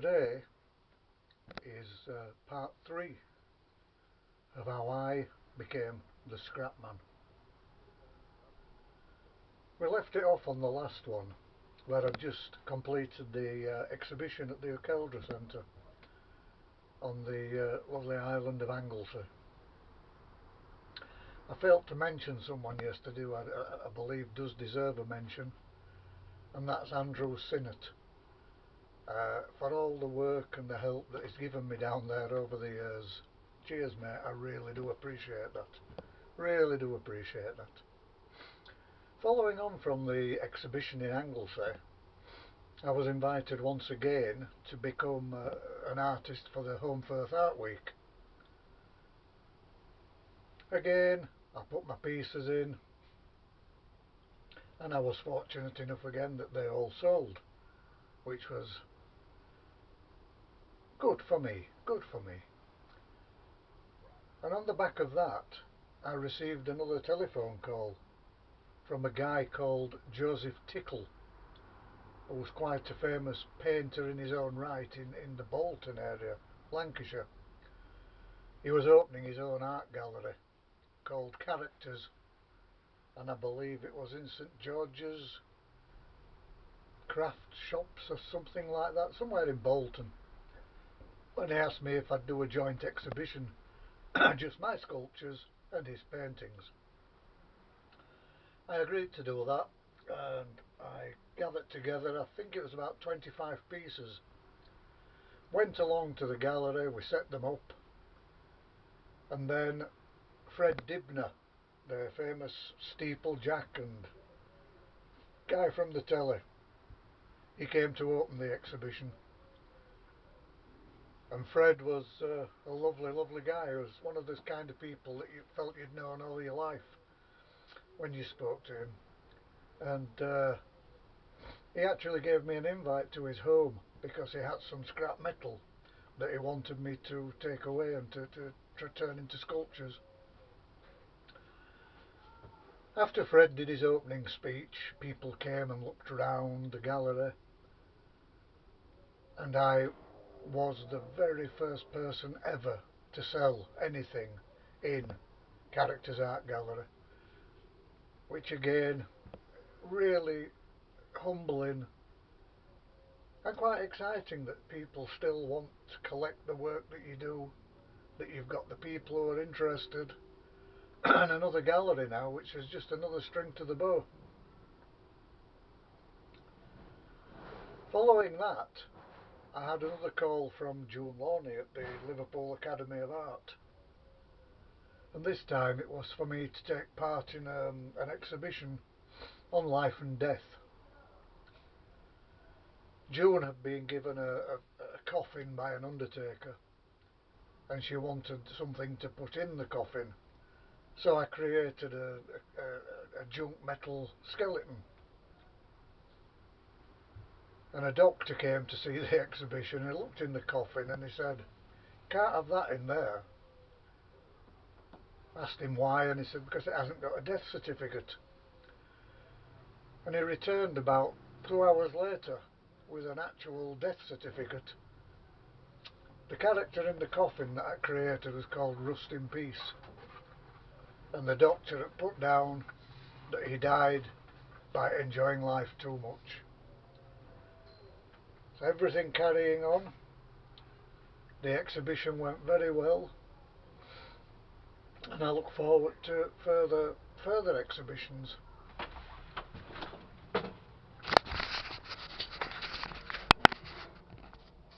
today is part 3 of how I became the Scrapman. We left it off on the last one where I'd just completed the exhibition at the Sculptor Centre on the lovely island of Anglesey. I failed to mention someone yesterday who I believe does deserve a mention, and that's Andrew Sinnott. For all the work and the help that he's given me down there over the years. Cheers, mate, I really do appreciate that. Really do appreciate that. Following on from the exhibition in Anglesey, I was invited once again to become an artist for the Home Firth Art Week. Again, I put my pieces in, and I was fortunate enough again that they all sold, which was good for me, good for me. And on the back of that, I received another telephone call from a guy called Joseph Tickle, who was quite a famous painter in his own right in the Bolton area, Lancashire. He was opening his own art gallery called Charcters, and I believe it was in St George's Craft Shops or something like that, somewhere in Bolton. And he asked me if I'd do a joint exhibition, just my sculptures and his paintings. I agreed to do that, and I gathered together, I think it was about 25 pieces. Went along to the gallery, we set them up, and then Fred Dibnah, the famous steeplejack and guy from the telly, he came to open the exhibition. And Fred was a lovely, lovely guy. He was one of those kind of people that you felt you'd known all your life when you spoke to him. And he actually gave me an invite to his home because he had some scrap metal that he wanted me to take away and to turn into sculptures. After Fred did his opening speech, people came and looked around the gallery, and I was the very first person ever to sell anything in Charcters Art Gallery, which again, really humbling and quite exciting that people still want to collect the work that you do, that you've got the people who are interested, and another gallery now, which is just another string to the bow. Following that, I had another call from June Lawney at the Liverpool Academy of Art, and this time it was for me to take part in an exhibition on life and death. June had been given a coffin by an undertaker, and she wanted something to put in the coffin, so I created a junk metal skeleton. And a doctor came to see the exhibition, and he looked in the coffin and he said, "Can't have that in there." I asked him why, and he said because it hasn't got a death certificate. And he returned about 2 hours later with an actual death certificate. The character in the coffin that I created was called Rust in Peace, and the doctor had put down that he died by enjoying life too much. So everything carrying on, the exhibition went very well, and I look forward to further exhibitions.